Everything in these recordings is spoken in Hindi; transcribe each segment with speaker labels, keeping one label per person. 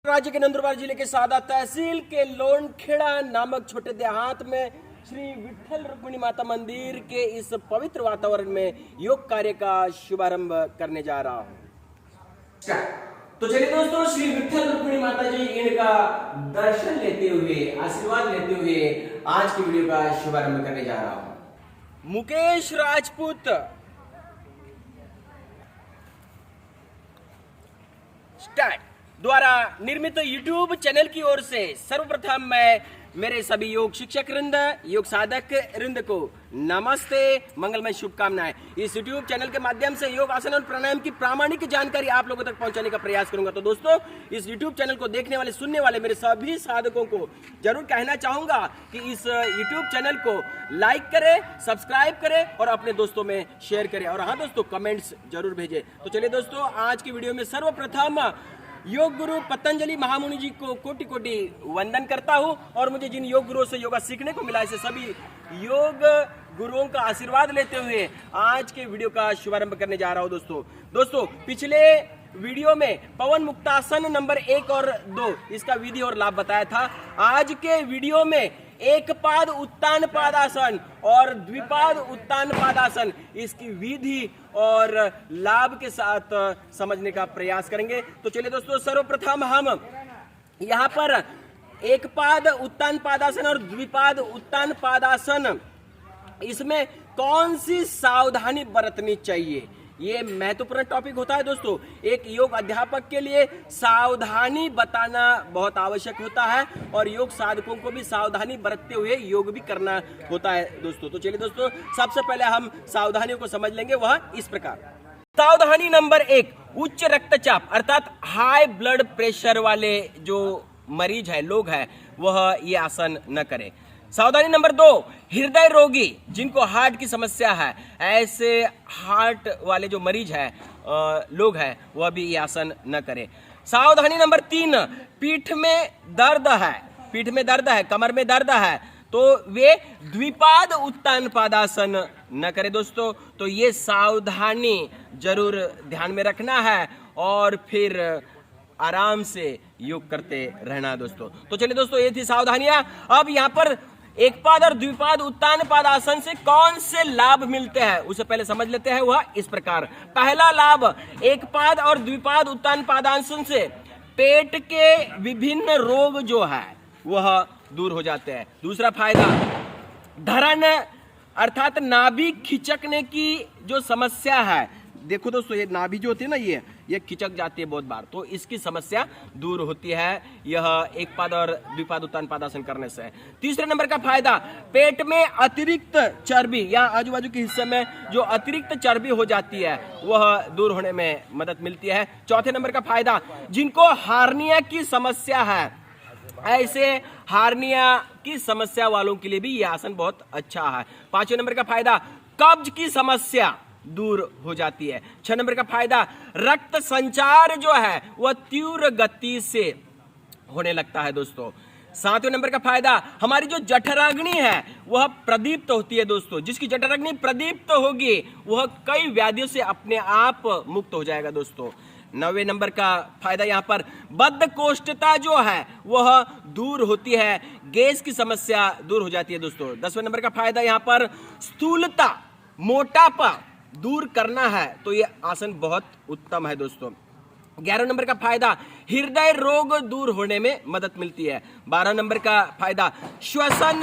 Speaker 1: राज्य के नंदुरबार जिले के सादा तहसील के लोनखेड़ा नामक छोटे देहात में श्री विठल रुक्मिणी माता मंदिर के इस पवित्र वातावरण में योग कार्य का शुभारंभ करने जा रहा हूं। तो चलिए दोस्तों, श्री विठल रुक्मिणी माता जी इनका दर्शन लेते हुए, आशीर्वाद लेते हुए आज की वीडियो का शुभारंभ करने जा रहा हूं। मुकेश राजपूत स्टार्ट द्वारा निर्मित YouTube चैनल की ओर से सर्वप्रथम मैं मेरे सभी योग शिक्षक वृंद, योग साधक वृंद को नमस्ते, मंगलमय शुभकामनाएं। इस YouTube चैनल के माध्यम से योग, आसन और प्राणायाम की प्रामाणिक जानकारी आप लोगों तक पहुंचाने का प्रयास करूंगा। तो दोस्तों, इस YouTube चैनल को देखने वाले, सुनने वाले मेरे सभी साधकों को जरूर कहना चाहूंगा कि इस YouTube चैनल को लाइक करें, सब्सक्राइब करें और अपने दोस्तों में शेयर करें। और हाँ दोस्तों, कमेंट्स जरूर भेजें। तो चलिए दोस्तों, आज की वीडियो में सर्वप्रथम योग गुरु पतंजलि महामुनि जी को कोटि कोटि वंदन करता हूं और मुझे जिन योग गुरुओं से योगा सीखने को मिला, ऐसे सभी योग गुरुओं का आशीर्वाद लेते हुए आज के वीडियो का शुभारंभ करने जा रहा हूं। दोस्तों पिछले वीडियो में पवन मुक्तासन नंबर 1 और 2 इसका विधि और लाभ बताया था। आज के वीडियो में एक पाद उत्तान पादासन और द्विपाद उत्तान पादासन इसकी विधि और लाभ के साथ समझने का प्रयास करेंगे। तो चलिए दोस्तों, सर्वप्रथम हम यहाँ पर एक पाद उत्तान पादासन और द्विपाद उत्तान पादासन, इसमें कौन सी सावधानी बरतनी चाहिए, ये महत्वपूर्ण टॉपिक होता है दोस्तों। एक योग अध्यापक के लिए सावधानी बताना बहुत आवश्यक होता है और योग साधकों को भी सावधानी बरतते हुए योग भी करना होता है दोस्तों। तो चलिए दोस्तों, सबसे पहले हम सावधानियों को समझ लेंगे, वह इस प्रकार। सावधानी नंबर 1, उच्च रक्तचाप अर्थात हाई ब्लड प्रेशर वाले जो मरीज है, लोग हैं, वह ये आसन न करें। सावधानी नंबर 2, हृदय रोगी जिनको हार्ट की समस्या है, ऐसे हार्ट वाले जो मरीज है, लोग हैं, वह भी ये आसन न करें। सावधानी नंबर 3, पीठ में दर्द है, कमर में दर्द है, तो वे द्विपाद उत्तान पादासन न करें दोस्तों। तो ये सावधानी जरूर ध्यान में रखना है और फिर आराम से योग करते रहना दोस्तों। तो चलिए दोस्तों, ये थी सावधानियां। अब यहाँ पर एक पाद और द्विपाद उत्तान पादासन से कौन से लाभ मिलते हैं उसे पहले समझ लेते हैं, वह इस प्रकार। पहला लाभ, एक पाद और द्विपाद उत्तान पादासन से पेट के विभिन्न रोग जो है वह दूर हो जाते हैं। दूसरा फायदा, धरण अर्थात नाभि खिचकने की जो समस्या है, देखो दोस्तों, ये नाभि जो होती है ना, ये खिचक जाती है बहुत बार, तो इसकी समस्या दूर होती है यह एक पाद और द्विपाद उत्तान पादासन करने से। तीसरे नंबर का फायदा, पेट में अतिरिक्त चर्बी या आजू बाजू के हिस्से में जो अतिरिक्त चर्बी हो जाती है वह दूर होने में मदद मिलती है। चौथे नंबर का फायदा, जिनको हार्निया की समस्या है, ऐसे हार्निया की समस्या वालों के लिए भी यह आसन बहुत अच्छा है। पांचवें नंबर का फायदा, कब्ज की समस्या दूर हो जाती है। 6 नंबर का फायदा, रक्त संचार जो है वह तीव्र गति से होने लगता है दोस्तों। 7वें नंबर का फायदा, हमारी जो जठराग्नि है वह प्रदीप्त होती है दोस्तों। जिसकी जठराग्नि प्रदीप्त होगी वह कई व्याधियों से अपने आप मुक्त हो जाएगा दोस्तों। 9वें नंबर का फायदा, यहाँ पर बद्धकोष्ठता जो है वह दूर होती है, गैस की समस्या दूर हो जाती है दोस्तों। 10वें नंबर का फायदा, यहाँ पर स्थूलता, मोटापा दूर करना है, तो ये आसन बहुत उत्तम है दोस्तों। 11 नंबर का फायदा, हृदय रोग दूर होने में मदद मिलती है। 12 नंबर का फायदा, श्वसन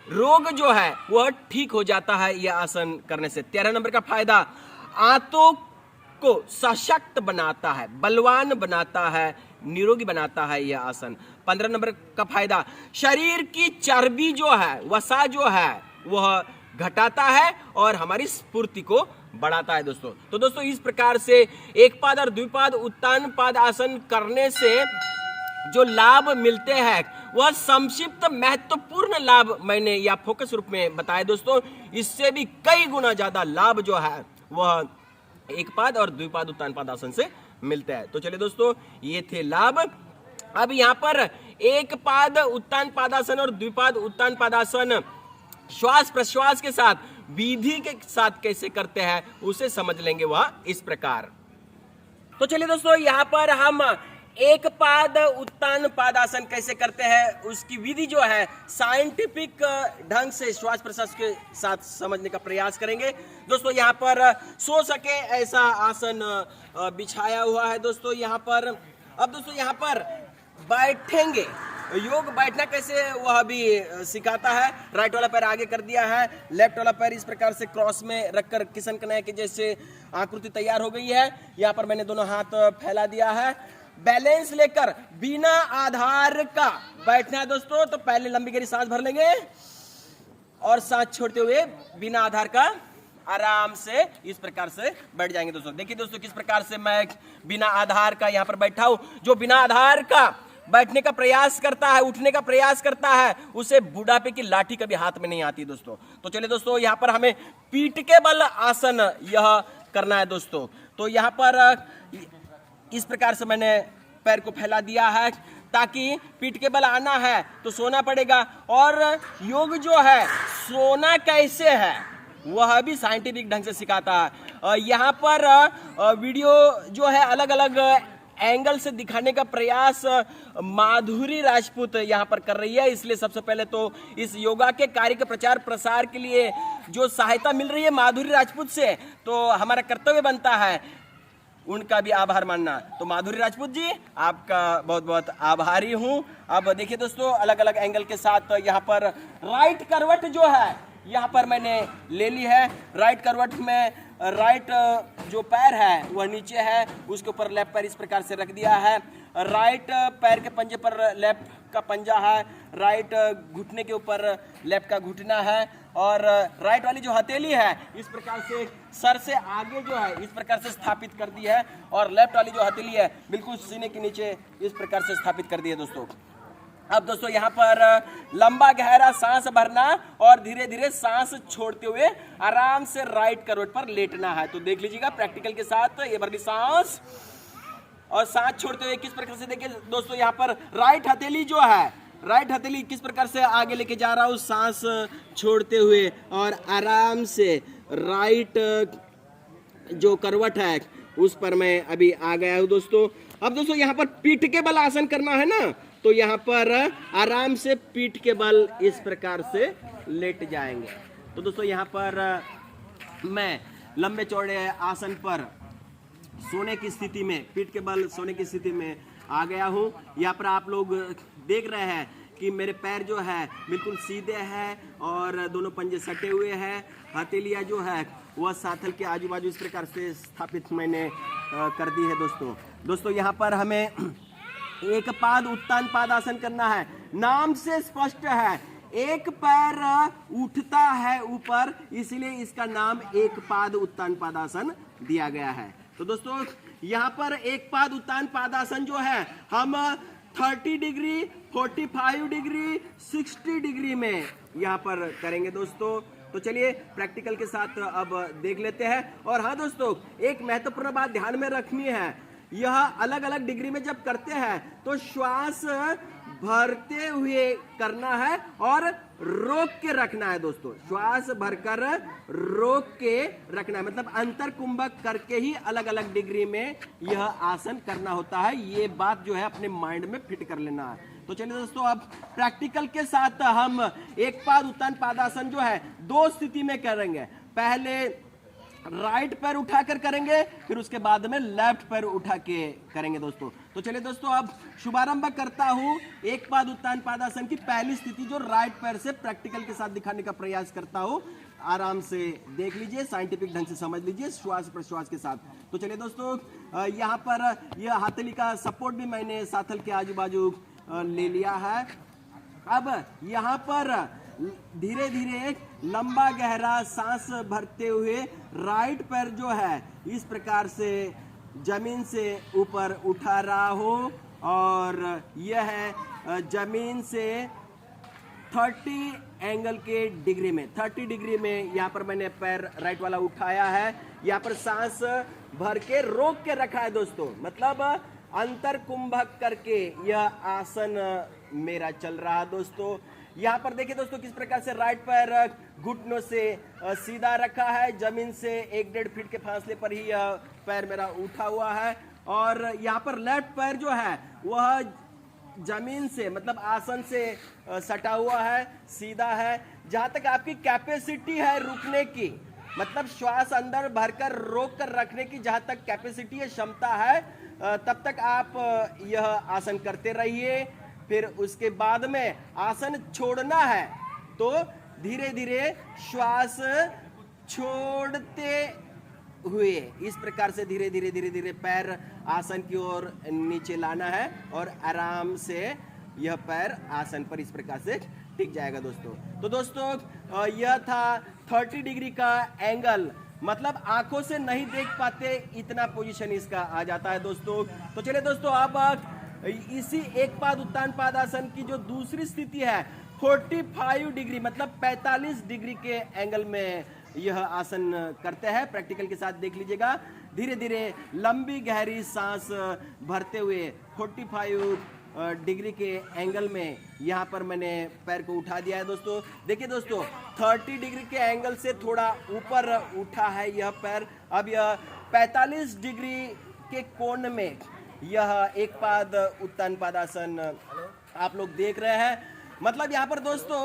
Speaker 1: रोग जो है वह ठीक हो जाता है यह आसन करने से। 13 नंबर का फायदा, आंतों को सशक्त बनाता है, बलवान बनाता है, निरोगी बनाता है यह आसन। 15 नंबर का फायदा, शरीर की चर्बी जो है, वसा जो है, वह घटाता है और हमारी स्फूर्ति को बढ़ाता है दोस्तों। तो दोस्तों, इस प्रकार से एक पाद और द्विपाद उत्तान पाद आसन करने से जो लाभ मिलते हैं वह संक्षिप्त महत्वपूर्ण लाभ मैंने या फोकस रूप में बताया दोस्तों। इससे भी कई गुना ज्यादा लाभ जो है वह एक पाद और द्विपाद उत्तान पाद आसन से मिलते हैं। तो चलिए दोस्तों, ये थे लाभ। अब यहाँ पर एक पाद उत्तान पादासन और द्विपाद उत्तान पादासन श्वास प्रश्वास के साथ, विधि के साथ कैसे करते हैं उसे समझ लेंगे, वह इस प्रकार। तो चलिए दोस्तों, यहाँ पर हम एक पाद उत्तान पादासन कैसे करते हैं उसकी विधि जो है साइंटिफिक ढंग से श्वास प्रश्वास के साथ समझने का प्रयास करेंगे दोस्तों। यहाँ पर सो सके ऐसा आसन बिछाया हुआ है दोस्तों यहाँ पर। अब दोस्तों यहाँ पर बैठेंगे, योग बैठना कैसे वह भी सिखाता है। राइट वाला पैर आगे कर दिया है, लेफ्ट वाला पैर इस प्रकार से क्रॉस में रखकर किशन कन्हैया के जैसे आकृति तैयार हो गई है। यहाँ पर मैंने दोनों हाथ फैला दिया है, बैलेंस लेकर बिना आधार का बैठना है दोस्तों। तो पहले लंबी गहरी सांस भर लेंगे और सांस छोड़ते हुए बिना आधार का आराम से इस प्रकार से बैठ जाएंगे दोस्तों। देखिए दोस्तों किस प्रकार से मैं बिना आधार का यहाँ पर बैठा हूं। जो बिना आधार का बैठने का प्रयास करता है, उठने का प्रयास करता है, उसे बुढ़ापे की लाठी कभी हाथ में नहीं आती दोस्तों। तो चलिए दोस्तों यहाँ पर हमें पीठ के बल आसन यह करना है दोस्तों। तो यहाँ पर इस प्रकार से मैंने पैर को फैला दिया है ताकि पीठ के बल आना है तो सोना पड़ेगा। और योग जो है सोना कैसे है वह भी साइंटिफिक ढंग से सिखाता है। यहाँ पर वीडियो जो है अलग अलग एंगल से दिखाने का प्रयास माधुरी राजपूत यहाँ पर कर रही है। इसलिए सबसे पहले तो इस योगा के कार्य के प्रचार प्रसार के लिए जो सहायता मिल रही है माधुरी राजपूत से, तो हमारा कर्तव्य बनता है उनका भी आभार मानना। तो माधुरी राजपूत जी आपका बहुत बहुत आभारी हूं। अब देखिए दोस्तों अलग अलग एंगल के साथ यहाँ पर राइट करवट जो है यहाँ पर मैंने ले ली है। राइट करवट में राइट जो पैर है वह नीचे है, उसके ऊपर लेफ्ट पैर इस प्रकार से रख दिया है। राइट पैर के पंजे पर लेफ्ट का पंजा है, राइट घुटने के ऊपर लेफ्ट का घुटना है। और राइट वाली जो हथेली है इस प्रकार से सर से आगे जो है इस प्रकार से स्थापित कर दी है, और लेफ्ट वाली जो हथेली है बिल्कुल सीने के नीचे इस प्रकार से स्थापित कर दी है दोस्तों। अब दोस्तों यहाँ पर लंबा गहरा सांस भरना और धीरे धीरे सांस छोड़ते हुए आराम से राइट करवट पर लेटना है। तो देख लीजिएगा प्रैक्टिकल के साथ ये भर ली सांस और सांस छोड़ते हुए किस प्रकार से। देखिए दोस्तों यहाँ पर राइट हथेली जो है, राइट हथेली किस प्रकार से आगे लेके जा रहा हूँ सांस छोड़ते हुए, और आराम से राइट जो करवट है उस पर मैं अभी आ गया हूँ दोस्तों। अब दोस्तों यहाँ पर पीठ के बल आसन करना है ना, तो यहाँ पर आराम से पीठ के बल इस प्रकार से लेट जाएंगे। तो दोस्तों यहाँ पर मैं लंबे चौड़े आसन पर सोने की स्थिति में, पीठ के बल सोने की स्थिति में आ गया हूँ। यहाँ पर आप लोग देख रहे हैं कि मेरे पैर जो है बिल्कुल सीधे हैं और दोनों पंजे सटे हुए हैं। हथेलियाँ जो है वह साथल के आजू बाजू इस प्रकार से स्थापित मैंने कर दी है दोस्तों। यहाँ पर हमें एक पाद उत्तान पादासन करना है। नाम से स्पष्ट है एक पैर उठता है ऊपर, इसलिए इसका नाम एक पाद उत्तान पादासन दिया गया है। तो दोस्तों यहाँ पर एक पाद उत्तान पादासन जो है हम 30 डिग्री, 45 डिग्री, 60 डिग्री में यहाँ पर करेंगे दोस्तों। तो चलिए प्रैक्टिकल के साथ अब देख लेते हैं। और हाँ दोस्तों एक महत्वपूर्ण बात ध्यान में रखनी है, यह अलग अलग डिग्री में जब करते हैं तो श्वास भरते हुए करना है और रोक के रखना है दोस्तों। श्वास भरकर रोक के रखना है, मतलब अंतर कुंभक करके ही अलग अलग डिग्री में यह आसन करना होता है। ये बात जो है अपने माइंड में फिट कर लेना है। तो चलिए दोस्तों अब प्रैक्टिकल के साथ हम एक पाद उत्तान पादासन जो है दो स्थिति में करेंगे। पहले राइट पैर उठाकर करेंगे, फिर उसके बाद में लेफ्ट पैर उठा के करेंगे दोस्तों। तो चलिए दोस्तों अब शुभारंभ करता हूं एक पाद उत्तान पादासन की पहली स्थिति जो राइट पैर से प्रैक्टिकल के साथ दिखाने का प्रयास करता हूं। आराम से देख लीजिए, साइंटिफिक ढंग से समझ लीजिए श्वास प्रश्वास के साथ। तो चलिए दोस्तों यहाँ पर यह हथेली का सपोर्ट भी मैंने साथल के आजू बाजू ले लिया है। अब यहाँ पर धीरे धीरे लंबा गहरा सांस भरते हुए राइट पैर जो है इस प्रकार से जमीन से ऊपर उठा रहा हूं, और यह है जमीन से 30 एंगल के डिग्री में, 30 डिग्री में यहाँ पर मैंने पैर राइट वाला उठाया है। यहाँ पर सांस भर के रोक के रखा है दोस्तों, मतलब अंतर कुंभक करके यह आसन मेरा चल रहा है दोस्तों। यहाँ पर देखिए दोस्तों किस प्रकार से राइट पैर घुटनों से सीधा रखा है, जमीन से 1-1.5 फीट के फासले पर ही यह पैर मेरा उठा हुआ है, और यहाँ पर लेफ्ट पैर जो है वह जमीन से मतलब आसन से सटा हुआ है, सीधा है। जहां तक आपकी कैपेसिटी है रुकने की, मतलब श्वास अंदर भरकर रोक कर रखने की जहां तक कैपेसिटी है, क्षमता है, तब तक आप यह आसन करते रहिए। फिर उसके बाद में आसन छोड़ना है तो धीरे धीरे श्वास छोड़ते हुए इस प्रकार से धीरे धीरे धीरे धीरे पैर आसन की ओर नीचे लाना है और आराम से यह पैर आसन पर इस प्रकार से टिक जाएगा दोस्तों। तो दोस्तों यह था 30 डिग्री का एंगल, मतलब आंखों से नहीं देख पाते इतना पोजीशन इसका आ जाता है दोस्तों। तो चलिए दोस्तों अब इसी एक पाद उत्तान पादासन की जो दूसरी स्थिति है 45 डिग्री मतलब 45 डिग्री के एंगल में यह आसन करते हैं। प्रैक्टिकल के साथ देख लीजिएगा। धीरे धीरे लंबी गहरी सांस भरते हुए 45 डिग्री के एंगल में यहाँ पर मैंने पैर को उठा दिया है दोस्तों। देखिए दोस्तों 30 डिग्री के एंगल से थोड़ा ऊपर उठा है यह पैर। अब यह 45 डिग्री के कोण में यह एक पाद उत्तान पादासन आप लोग देख रहे हैं। मतलब यहाँ पर दोस्तों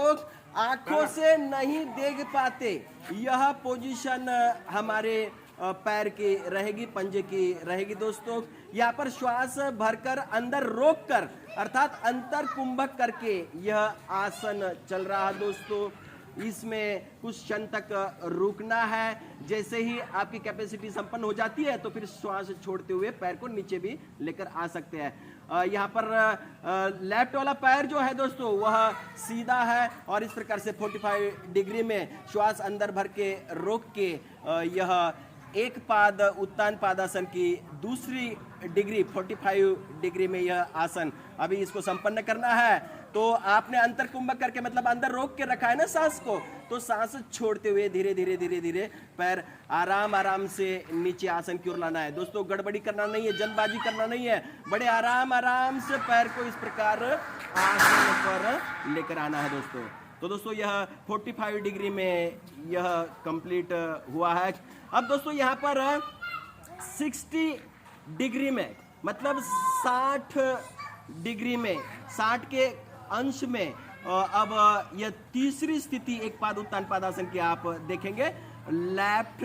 Speaker 1: आंखों से नहीं देख पाते यह पोजीशन हमारे पैर की रहेगी, पंजे की रहेगी दोस्तों। यहाँ पर श्वास भरकर अंदर रोककर अर्थात अंतर कुंभक करके यह आसन चल रहा है दोस्तों। इसमें कुछ क्षण तक रुकना है। जैसे ही आपकी कैपेसिटी संपन्न हो जाती है तो फिर श्वास छोड़ते हुए पैर को नीचे भी लेकर आ सकते हैं। यहाँ पर लेफ्ट वाला पैर जो है दोस्तों वह सीधा है और इस प्रकार से 45 डिग्री में श्वास अंदर भर के रोक के यह एक पाद उत्तान पादासन की दूसरी डिग्री 45 डिग्री में यह आसन अभी इसको संपन्न करना है। तो आपने अंतर कुंभक करके मतलब अंदर रोक के रखा है ना सांस को, तो सांस छोड़ते हुए धीरे धीरे धीरे धीरे पैर आराम आराम से नीचे आसन की ओर लाना है दोस्तों। गड़बड़ी करना नहीं है, जल्दबाजी करना नहीं है, बड़े आराम आराम से पैर को इस प्रकार आसन पर लेकर आना है दोस्तों। तो दोस्तों यह 45 डिग्री में यह कंप्लीट हुआ है। अब दोस्तों यहाँ पर 60 डिग्री में मतलब 60 डिग्री में 60 के अंश में अब यह तीसरी स्थिति एक पाद उत्तान पादासन की आप देखेंगे लेफ्ट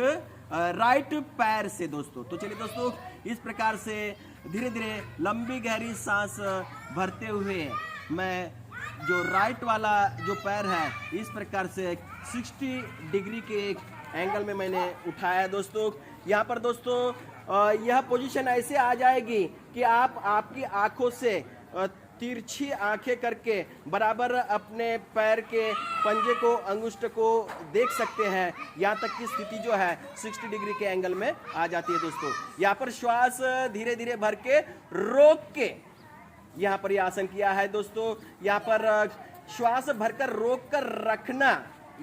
Speaker 1: राइट पैर से दोस्तों। तो चलिए दोस्तों इस प्रकार से धीरे धीरे लंबी गहरी सांस भरते हुए मैं जो राइट वाला जो पैर है इस प्रकार से 60 डिग्री के एंगल में मैंने उठाया दोस्तों। यहाँ पर दोस्तों यह पोजीशन ऐसे आ जाएगी कि आप आपकी आंखों से तिरछी आंखें करके बराबर अपने पैर के पंजे को अंगुष्ठ को देख सकते हैं। यहाँ तक की स्थिति जो है 60 डिग्री के एंगल में आ जाती है दोस्तों। यहाँ पर श्वास धीरे धीरे भर के रोक के यहाँ पर यह आसन किया है दोस्तों। यहाँ पर श्वास भरकर रोक कर रखना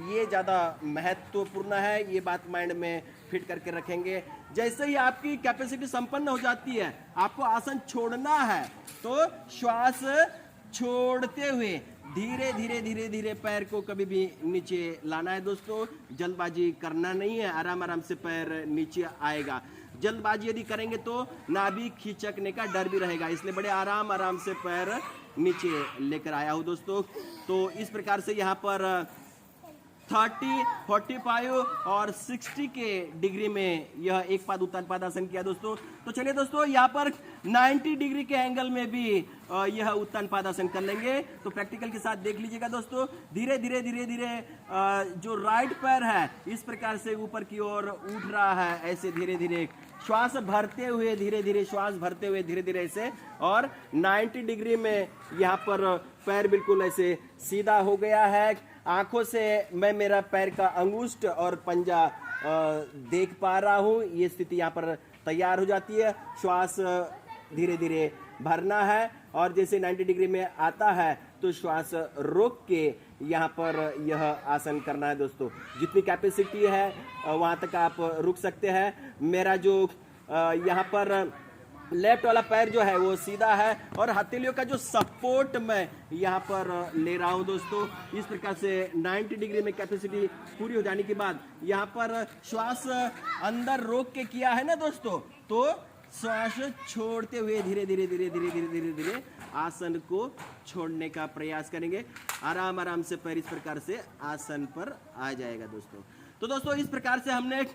Speaker 1: ये ज़्यादा महत्वपूर्ण है, ये बात माइंड में फिट करके रखेंगे। जैसे ही आपकी कैपेसिटी संपन्न हो जाती है आपको आसन छोड़ना है तो श्वास छोड़ते हुए धीरे धीरे धीरे धीरे पैर को कभी भी नीचे लाना है दोस्तों। जल्दबाजी करना नहीं है, आराम आराम से पैर नीचे आएगा। जल्दबाजी यदि करेंगे तो नाभि खिंचकने का डर भी रहेगा, इसलिए बड़े आराम आराम से पैर नीचे लेकर आया हूँ दोस्तों। तो इस प्रकार से यहाँ पर 30, 45 और 60 के डिग्री में यह एक पाद उत्तान पादासन किया दोस्तों। तो चलिए दोस्तों यहाँ पर 90 डिग्री के एंगल में भी यह उत्तान पादासन कर लेंगे। तो प्रैक्टिकल के साथ देख लीजिएगा दोस्तों। धीरे धीरे धीरे धीरे जो राइट पैर है इस प्रकार से ऊपर की ओर उठ रहा है, ऐसे धीरे धीरे श्वास भरते हुए धीरे धीरे श्वास भरते हुए धीरे धीरे ऐसे, और 90 डिग्री में यहाँ पर पैर बिल्कुल ऐसे सीधा हो गया है। आंखों से मैं मेरा पैर का अंगुष्ठ और पंजा देख पा रहा हूँ। ये स्थिति यहाँ पर तैयार हो जाती है। श्वास धीरे धीरे भरना है और जैसे 90 डिग्री में आता है तो श्वास रोक के यहाँ पर यह आसन करना है दोस्तों। जितनी कैपेसिटी है वहाँ तक आप रुक सकते हैं। मेरा जो यहाँ पर लेफ्ट वाला पैर जो है वो सीधा है और हथेलियों का जो सपोर्ट मैं यहाँ पर ले रहा हूँ दोस्तों। इस प्रकार से 90 डिग्री में कैपेसिटी पूरी हो जाने के बाद यहाँ पर श्वास अंदर रोक के किया है ना दोस्तों, तो श्वास छोड़ते हुए धीरे धीरे धीरे धीरे धीरे धीरे धीरे आसन को छोड़ने का प्रयास करेंगे। आराम आराम से पैर इस प्रकार से आसन पर आ जाएगा दोस्तों। तो दोस्तों इस प्रकार से हमने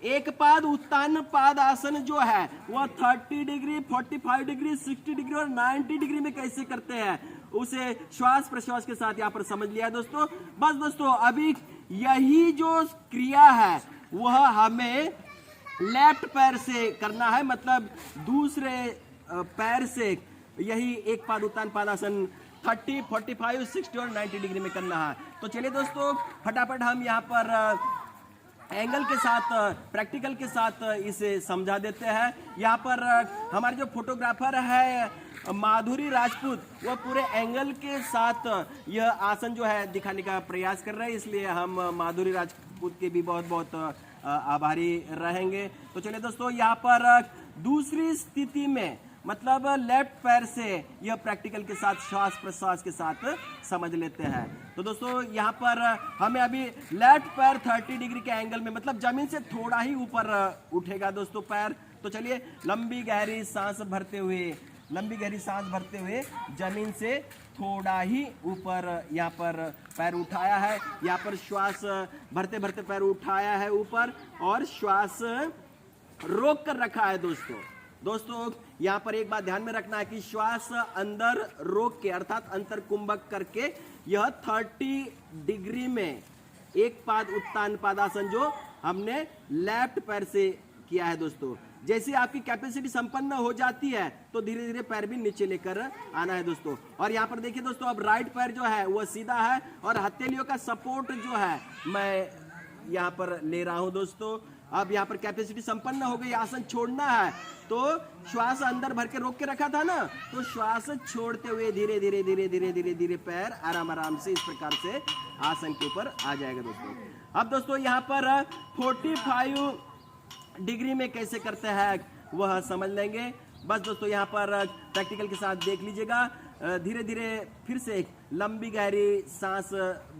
Speaker 1: एक पाद उत्तान पाद आसन जो है वह 30 डिग्री, 45 डिग्री, 60 डिग्री और 90 डिग्री में कैसे करते हैं उसे श्वास प्रश्वास के साथ यहाँ पर समझ लिया है दोस्तों। बस दोस्तों अभी यही जो क्रिया है वह हमें लेफ्ट पैर से करना है, मतलब दूसरे पैर से यही एक पाद उत्तान पादासन 30, 45, 60 और 90 डिग्री में करना है। तो चलिए दोस्तों फटाफट हम यहाँ पर एंगल के साथ प्रैक्टिकल के साथ इसे समझा देते हैं। यहाँ पर हमारे जो फोटोग्राफर है माधुरी राजपूत वह पूरे एंगल के साथ यह आसन जो है दिखाने का प्रयास कर रहे हैं, इसलिए हम माधुरी राजपूत के भी बहुत बहुत आभारी रहेंगे। तो चलिए दोस्तों यहाँ पर दूसरी स्थिति में मतलब लेफ्ट पैर से यह प्रैक्टिकल के साथ श्वास प्रश्वास के साथ समझ लेते हैं। तो दोस्तों यहाँ पर हमें अभी लेफ्ट पैर 30 डिग्री के एंगल में मतलब जमीन से थोड़ा ही ऊपर उठेगा दोस्तों पैर। तो चलिए लंबी गहरी सांस भरते हुए जमीन से थोड़ा ही ऊपर यहाँ पर पैर उठाया है। यहाँ पर श्वास भरते भरते पैर उठाया है ऊपर और श्वास रोक कर रखा है दोस्तों यहाँ पर एक बात ध्यान में रखना है कि श्वास अंदर रोक के अर्थात अंतर कुंभक करके यह 30 डिग्री में एक पाद उत्तान पादासन जो हमने लेफ्ट पैर से किया है दोस्तों। जैसे आपकी कैपेसिटी संपन्न हो जाती है तो धीरे धीरे पैर भी नीचे लेकर आना है दोस्तों। और यहाँ पर देखिए दोस्तों अब राइट पैर जो है वह सीधा है और हथेलियों का सपोर्ट जो है मैं यहाँ पर ले रहा हूँ दोस्तों। अब यहाँ पर कैपेसिटी संपन्न हो गई, आसन छोड़ना है तो श्वास अंदर भर के रोक के रखा था ना, तो श्वास छोड़ते हुए धीरे धीरे धीरे धीरे धीरे धीरे पैर आराम आराम से इस प्रकार से आसन के ऊपर आ जाएगा दोस्तों। अब दोस्तों यहाँ पर 45 डिग्री में कैसे करते हैं वह समझ लेंगे। बस दोस्तों यहाँ पर प्रैक्टिकल के साथ देख लीजिएगा। धीरे धीरे फिर से एक लंबी गहरी सांस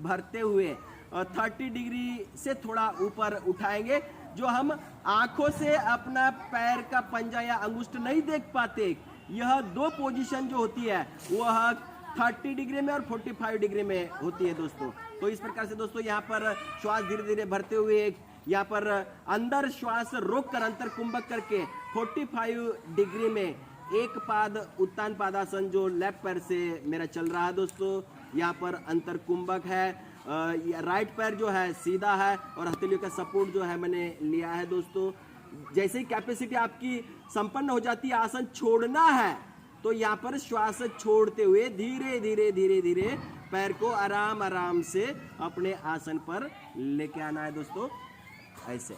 Speaker 1: भरते हुए 30 डिग्री से थोड़ा ऊपर उठाएंगे। जो हम आंखों से अपना पैर का पंजा या अंगुष्ठ नहीं देख पाते, यह दो पोजीशन जो होती है वह 30 डिग्री में और 45 डिग्री में होती है दोस्तों। तो इस प्रकार से दोस्तों यहाँ पर श्वास धीरे धीरे भरते हुए यहाँ पर अंदर श्वास रोक कर अंतर कुंभक करके 45 डिग्री में एक पाद उत्तान पादासन जो लेफ्ट पैर से मेरा चल रहा है दोस्तों। यहाँ पर अंतर कुंभक है, राइट पैर जो है सीधा है और हथेलियों का सपोर्ट जो है मैंने लिया है दोस्तों। जैसे ही कैपेसिटी आपकी संपन्न हो जाती है आसन छोड़ना है तो यहाँ पर श्वास छोड़ते हुए धीरे धीरे धीरे धीरे पैर को आराम आराम से अपने आसन पर लेके आना है दोस्तों ऐसे।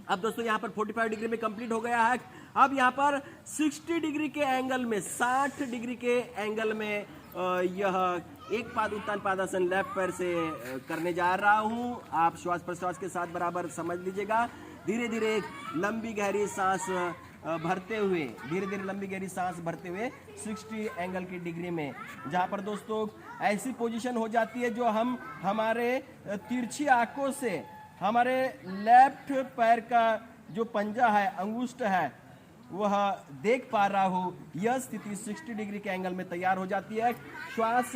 Speaker 1: अब दोस्तों यहाँ पर 45 डिग्री में कंप्लीट हो गया है। अब यहाँ पर 60 डिग्री के एंगल में 60 डिग्री के एंगल में यह एक पाद उत्तान पादासन लेफ्ट पैर से करने जा रहा हूँ। आप श्वास प्रश्वास के साथ बराबर समझ लीजिएगा। धीरे धीरे लंबी गहरी सांस भरते हुए 60 एंगल की डिग्री में, जहाँ पर दोस्तों ऐसी पोजीशन हो जाती है जो हम हमारे तिरछी आंखों से हमारे लेफ्ट पैर का जो पंजा है अंगुष्ठ है वह देख पा रहा हूँ। यह स्थिति 60 डिग्री के एंगल में तैयार हो जाती है। श्वास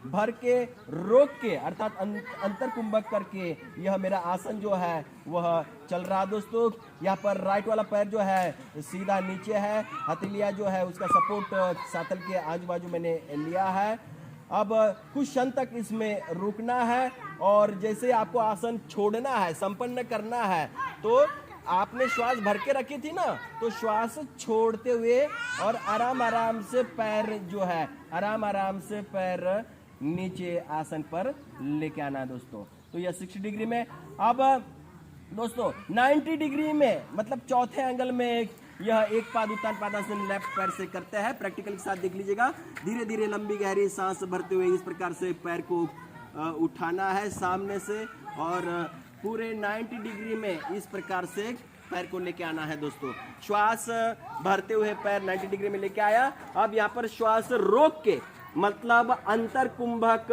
Speaker 1: भर के रोक के अर्थात अंतर कुंभक करके यह मेरा आसन जो है वह चल रहा दोस्तों। यहाँ पर राइट वाला पैर जो है सीधा नीचे है, हथेलिया जो है उसका सपोर्ट सातल के आजू बाजू मैंने लिया है। अब कुछ क्षण तक इसमें रुकना है और जैसे आपको आसन छोड़ना है संपन्न करना है तो आपने श्वास भर के रखी थी ना, तो श्वास छोड़ते हुए और आराम आराम से पैर जो है आराम आराम से पैर नीचे आसन पर लेके आना है दोस्तों। तो यह 60 डिग्री में। अब दोस्तों 90 डिग्री में मतलब चौथे एंगल में यह एक पाद उत्तान पादासन लेफ्ट पैर से करते हैं। प्रैक्टिकल के साथ देख लीजिएगा। धीरे धीरे लंबी गहरी सांस भरते हुए इस प्रकार से पैर को उठाना है सामने से और पूरे 90 डिग्री में इस प्रकार से पैर को लेके आना है दोस्तों। श्वास भरते हुए पैर 90 डिग्री में लेके आया। अब यहाँ पर श्वास रोक के मतलब अंतर कुंभक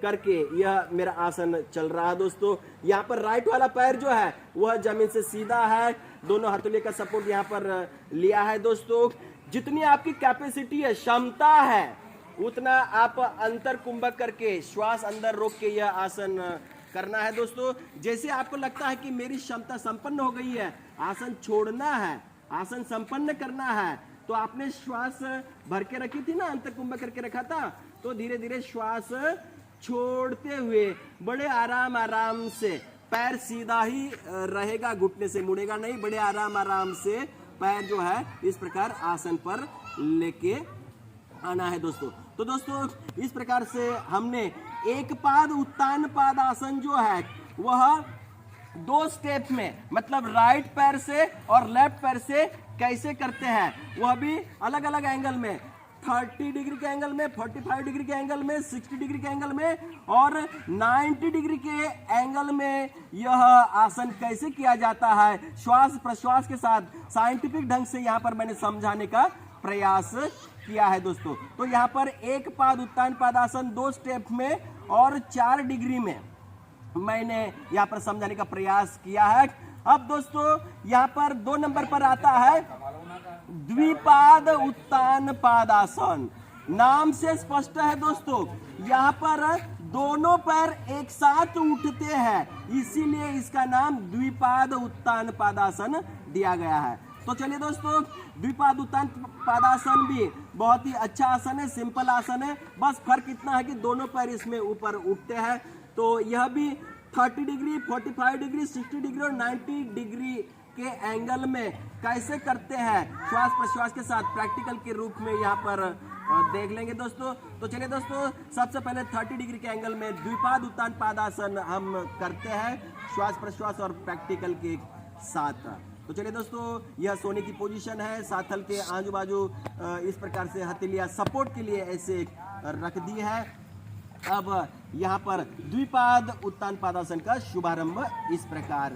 Speaker 1: करके यह मेरा आसन चल रहा है दोस्तों। यहाँ पर राइट वाला पैर जो है वह जमीन से सीधा है, दोनों हथेली का सपोर्ट यहाँ पर लिया है दोस्तों। जितनी आपकी कैपेसिटी है, क्षमता है, उतना आप अंतर कुंभक करके श्वास अंदर रोक के यह आसन करना है दोस्तों। जैसे आपको लगता है कि मेरी क्षमता संपन्न हो गई है, आसन छोड़ना है, आसन संपन्न करना है, तो आपने श्वास भर के रखी थी ना, अंतर कुंभक करके रखा था, तो धीरे धीरे श्वास छोड़ते हुए बड़े आराम आराम से, पैर सीधा ही रहेगा, घुटने से मुड़ेगा नहीं, बड़े आराम आराम से पैर जो है इस प्रकार आसन पर लेके आना है दोस्तों। तो दोस्तों इस प्रकार से हमने एक पाद उत्तान पाद आसन जो है वह 2 स्टेप में, मतलब राइट पैर से और लेफ्ट पैर से कैसे करते हैं, वह भी अलग अलग एंगल में, 30 डिग्री के एंगल में, 45 डिग्री के एंगल में, 60 डिग्री के एंगल में और 90 डिग्री के एंगल में यह आसन कैसे किया जाता है, श्वास प्रश्वास के साथ साइंटिफिक ढंग से यहाँ पर मैंने समझाने का प्रयास किया है दोस्तों। तो यहाँ पर एक पाद उत्तान पादासन 2 स्टेप में और 4 डिग्री में मैंने यहाँ पर समझाने का प्रयास किया है। अब दोस्तों यहाँ पर 2 नंबर पर आता है द्विपाद उत्तान पादासन। नाम से स्पष्ट है दोस्तों, यहाँ पर दोनों पैर एक साथ उठते हैं, इसीलिए इसका नाम द्विपाद उत्तान पादासन दिया गया है। तो चलिए दोस्तों, द्विपाद उत्तान पादासन भी बहुत ही अच्छा आसन है, सिंपल आसन है, बस फर्क इतना है कि दोनों पैर इसमें ऊपर उठते हैं। तो यह भी 30 डिग्री, 45 डिग्री, 60 डिग्री और 90 डिग्री के एंगल में कैसे करते हैं श्वास प्रश्वास के साथ, प्रैक्टिकल के रूप में यहाँ पर देख लेंगे दोस्तों। तो चलिए दोस्तों, सबसे पहले 30 डिग्री के एंगल में द्विपाद उत्तान पादासन हम करते हैं श्वास प्रश्वास और प्रैक्टिकल के साथ। तो चलिए दोस्तों, यह सोने की पोजीशन है, साथ हल के आजू बाजू इस प्रकार से हथेलियां सपोर्ट के लिए ऐसे रख दी है। अब यहाँ पर द्विपाद उत्तान पादासन का शुभारंभ इस प्रकार,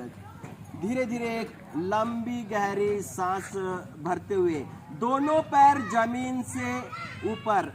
Speaker 1: धीरे धीरे लंबी गहरी सांस भरते हुए दोनों पैर जमीन से ऊपर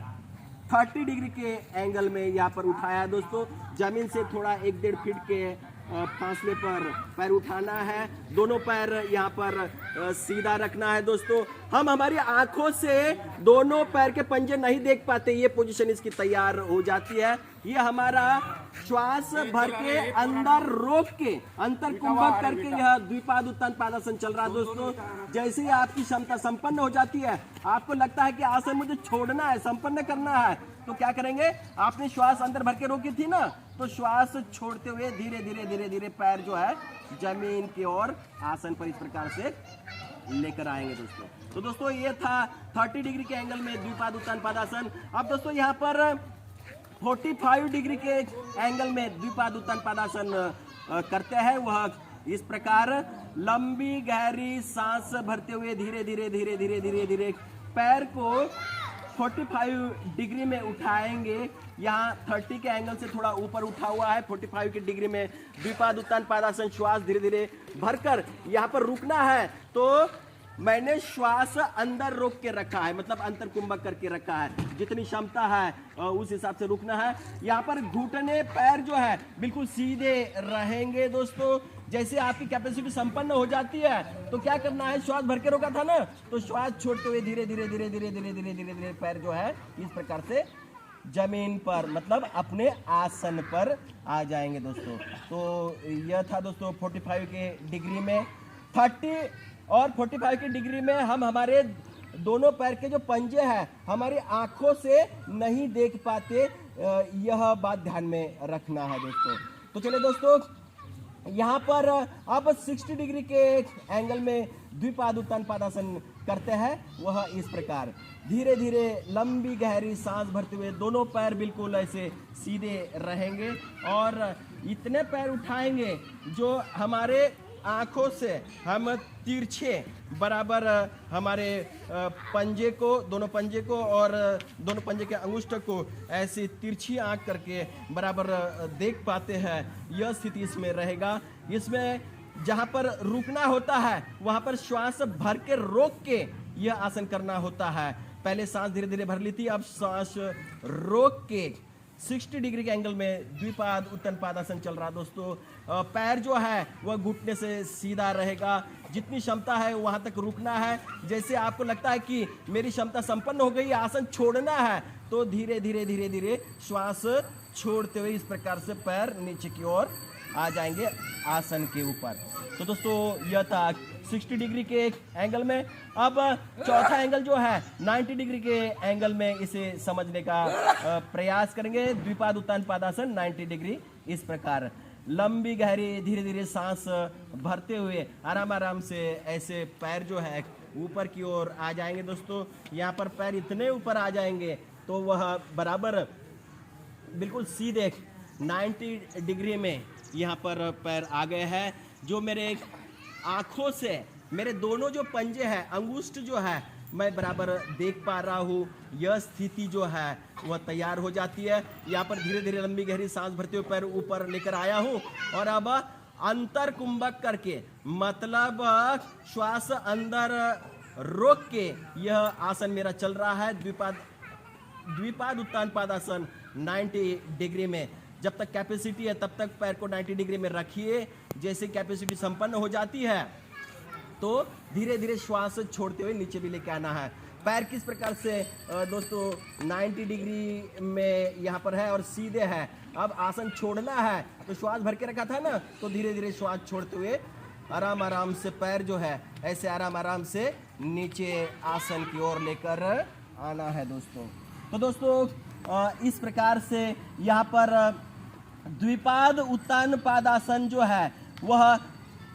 Speaker 1: 30 डिग्री के एंगल में यहाँ पर उठाया दोस्तों। जमीन से थोड़ा 1-1.5 फीट के फासले पर पैर उठाना है, दोनों पैर यहाँ पर सीधा रखना है दोस्तों। हम हमारी आंखों से दोनों पैर के पंजे नहीं देख पाते, ये पोजीशन इसकी तैयार हो जाती है। ये हमारा श्वास भर के अंदर रोक के अंतर कुंभक करके यह द्विपाद उत्तान पादासन चल रहा है दोस्तों। जैसे ही आपकी क्षमता संपन्न हो जाती है, आपको लगता है कि आसन मुझे छोड़ना है, संपन्न करना है, तो क्या करेंगे, आपने श्वास अंदर भर के रोकी थी ना, तो श्वास छोड़ते हुए धीरे धीरे धीरे धीरे पैर जो है जमीन की ओर आसन पर इस प्रकार से लेकर आएंगे दोस्तों। तो दोस्तों ये था 30 डिग्री के एंगल में द्विपाद उत्तान पादासन। अब दोस्तों यहाँ पर 45 डिग्री के एंगल में द्विपाद उत्तान पादासन करते हैं, वह इस प्रकार लंबी गहरी सांस भरते हुए धीरे धीरे धीरे धीरे धीरे धीरे पैर को 45 डिग्री में उठाएंगे। यहाँ 30 के एंगल से थोड़ा ऊपर उठा हुआ है, 45 की डिग्री में द्विपाद उत्तान पादासन। श्वास धीरे धीरे भरकर यहाँ पर रुकना है, तो मैंने श्वास अंदर रोक के रखा है, मतलब अंतर कुंभक करके रखा है, जितनी क्षमता है उस हिसाब से रुकना है। यहाँ पर घुटने पैर जो है बिल्कुल सीधे रहेंगे दोस्तों। जैसे आपकी कैपेसिटी संपन्न हो जाती है तो क्या करना है, श्वास भर के रोका था ना, तो श्वास छोड़ते हुए धीरे धीरे धीरे धीरे धीरे धीरे धीरे धीरे पैर जो है इस प्रकार से जमीन पर, मतलब अपने आसन पर आ जाएंगे दोस्तों। तो यह था दोस्तों 45 के डिग्री में। 30 और 45 की डिग्री में हम हमारे दोनों पैर के जो पंजे हैं हमारी आंखों से नहीं देख पाते, यह बात ध्यान में रखना है दोस्तों। तो चलिए दोस्तों, यहाँ पर आप 60 डिग्री के एंगल में द्विपाद उत्तान पादासन करते हैं, वह इस प्रकार धीरे धीरे लंबी गहरी सांस भरते हुए दोनों पैर बिल्कुल ऐसे सीधे रहेंगे और इतने पैर उठाएंगे जो हमारे आंखों से हम तिरछे बराबर हमारे पंजे को, दोनों पंजे को और दोनों पंजे के अंगुष्ठ को ऐसी तिरछी आंख करके बराबर देख पाते हैं, यह स्थिति इसमें रहेगा। इसमें जहां पर रुकना होता है वहां पर श्वास भर के रोक के यह आसन करना होता है। पहले सांस धीरे धीरे भर ली थी, अब सांस रोक के 60 डिग्री के एंगल में द्विपाद उत्तन पादासन चल रहा है दोस्तों। पैर जो है वह घुटने से सीधा रहेगा, जितनी क्षमता है वहां तक रुकना है। जैसे आपको लगता है कि मेरी क्षमता संपन्न हो गई, आसन छोड़ना है, तो धीरे धीरे धीरे धीरे श्वास छोड़ते हुए इस प्रकार से पैर नीचे की ओर आ जाएंगे आसन के ऊपर। तो दोस्तों यह था 60 डिग्री के एंगल में। अब चौथा एंगल जो है 90 डिग्री के एंगल में इसे समझने का प्रयास करेंगे। द्विपाद उत्तान पादासन 90 डिग्री इस प्रकार लंबी गहरी धीरे धीरे सांस भरते हुए आराम आराम से ऐसे पैर जो है ऊपर की ओर आ जाएंगे दोस्तों। यहाँ पर पैर इतने ऊपर आ जाएंगे तो वह बराबर बिल्कुल सीधे 90 डिग्री में यहाँ पर पैर आ गए हैं। जो मेरे आंखों से मेरे दोनों जो पंजे हैं, अंगुष्ठ जो है मैं बराबर देख पा रहा हूँ। यह स्थिति जो है वह तैयार हो जाती है। यहाँ पर धीरे धीरे लंबी गहरी सांस भरते हुए पैर ऊपर लेकर आया हूँ और अब अंतर कुंभक करके मतलब श्वास अंदर रोक के यह आसन मेरा चल रहा है द्विपाद उत्तान पादासन 90 डिग्री में। जब तक कैपेसिटी है तब तक पैर को 90 डिग्री में रखिए। जैसे कैपेसिटी संपन्न हो जाती है तो धीरे धीरे श्वास छोड़ते हुए नीचे भी लेके आना है। पैर किस प्रकार से दोस्तों 90 डिग्री में यहाँ पर है और सीधे है। अब आसन छोड़ना है तो श्वास भर के रखा था ना, तो धीरे धीरे श्वास छोड़ते हुए आराम आराम से पैर जो है ऐसे आराम आराम से नीचे आसन की ओर लेकर आना है दोस्तों। तो दोस्तों इस प्रकार से यहाँ पर द्विपाद उत्तान पादासन जो है वह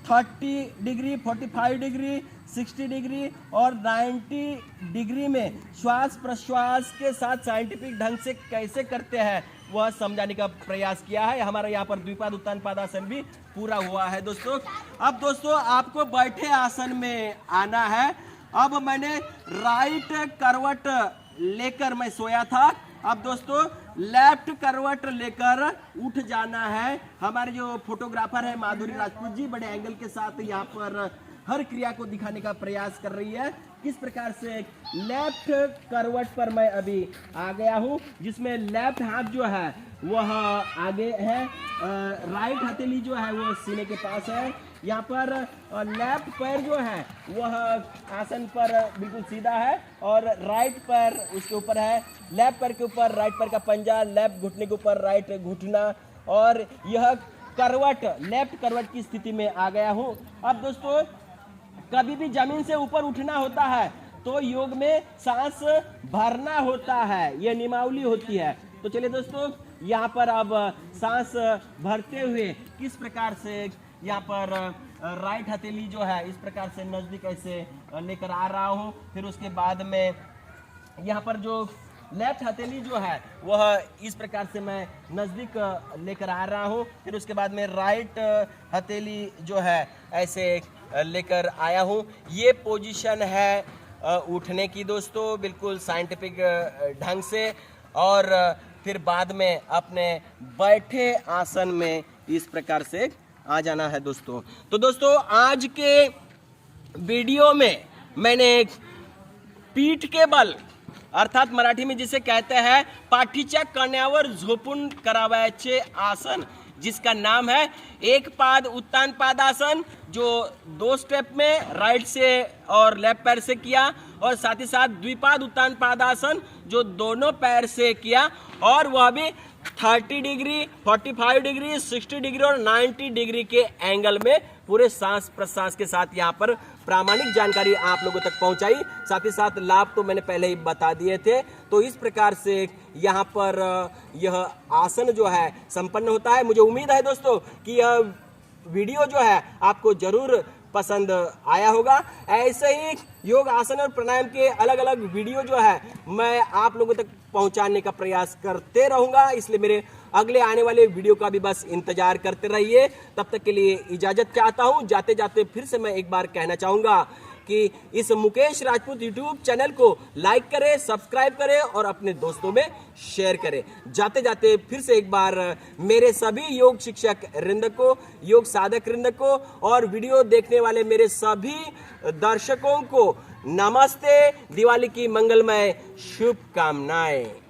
Speaker 1: 30 डिग्री, 45 डिग्री, 60 डिग्री और 90 डिग्री में श्वास प्रश्वास के साथ साइंटिफिक ढंग से कैसे करते हैं वह समझाने का प्रयास किया है। हमारा यहाँ पर द्विपाद उत्तान पादासन भी पूरा हुआ है दोस्तों। अब दोस्तों आपको बैठे आसन में आना है। अब मैंने राइट करवट लेकर मैं सोया था। अब दोस्तों लेफ्ट करवट लेकर उठ जाना है। हमारे जो फोटोग्राफर है माधुरी राजपूत जी बड़े एंगल के साथ यहाँ पर हर क्रिया को दिखाने का प्रयास कर रही है। किस प्रकार से लेफ्ट करवट पर मैं अभी आ गया हूँ, जिसमें लेफ्ट हाथ जो है वह आगे है, राइट हथेली जो है वो सीने के पास है। यहाँ पर लेफ्ट पैर जो है वह आसन पर बिल्कुल सीधा है और राइट पैर उसके ऊपर है। लेफ्ट पैर के ऊपर राइट पैर का पंजा, लेफ्ट घुटने के ऊपर राइट घुटना, और यह करवट लेफ्ट करवट की स्थिति में आ गया हूँ। अब दोस्तों कभी भी जमीन से ऊपर उठना होता है तो योग में सांस भरना होता है, यह नियमावली होती है। तो चलिए दोस्तों यहाँ पर अब सांस भरते हुए किस प्रकार से यहाँ पर राइट हथेली जो है इस प्रकार से नजदीक ऐसे लेकर आ रहा हूँ। फिर उसके बाद में यहाँ पर जो लेफ्ट हथेली जो है वह इस प्रकार से मैं नजदीक लेकर आ रहा हूँ। फिर उसके बाद में राइट हथेली जो है ऐसे लेकर आया हूँ। ये पोजीशन है उठने की दोस्तों, बिल्कुल साइंटिफिक ढंग से। और फिर बाद में अपने बैठे आसन में इस प्रकार से आ जाना है दोस्तों। तो दोस्तों आज के वीडियो में मैंने पीठ के बल अर्थात मराठी में जिसे कहते हैं पाठीच्या कण्यावर झोपून करावयाचे आसन, जिसका नाम है एक पाद उत्तान पादासन, जो 2 स्टेप में राइट से और लेफ्ट पैर से किया, और साथ ही साथ द्विपाद उत्तान पादासन जो दोनों पैर से किया, और वह भी 30 डिग्री, 45 डिग्री, 60 डिग्री और 90 डिग्री के एंगल में पूरे सांस प्रश्वास के साथ यहाँ पर प्रामाणिक जानकारी आप लोगों तक पहुंचाई। साथ ही साथ लाभ तो मैंने पहले ही बता दिए थे। तो इस प्रकार से यहाँ पर यह आसन जो है संपन्न होता है। मुझे उम्मीद है दोस्तों कि यह वीडियो जो है आपको जरूर पसंद आया होगा। ऐसे ही योग आसन और प्राणायाम के अलग अलग वीडियो जो है मैं आप लोगों तक पहुंचाने का प्रयास करते रहूंगा, इसलिए मेरे अगले आने वाले वीडियो का भी बस इंतजार करते रहिए। तब तक के लिए इजाजत चाहता हूं। जाते जाते फिर से मैं एक बार कहना चाहूंगा कि इस मुकेश राजपूत यूट्यूब चैनल को लाइक करें, सब्सक्राइब करें और अपने दोस्तों में शेयर करें। जाते जाते फिर से एक बार मेरे सभी योग शिक्षक वृंद को, योग साधक वृंद को और वीडियो देखने वाले मेरे सभी दर्शकों को नमस्ते। दिवाली की मंगलमय शुभकामनाएं।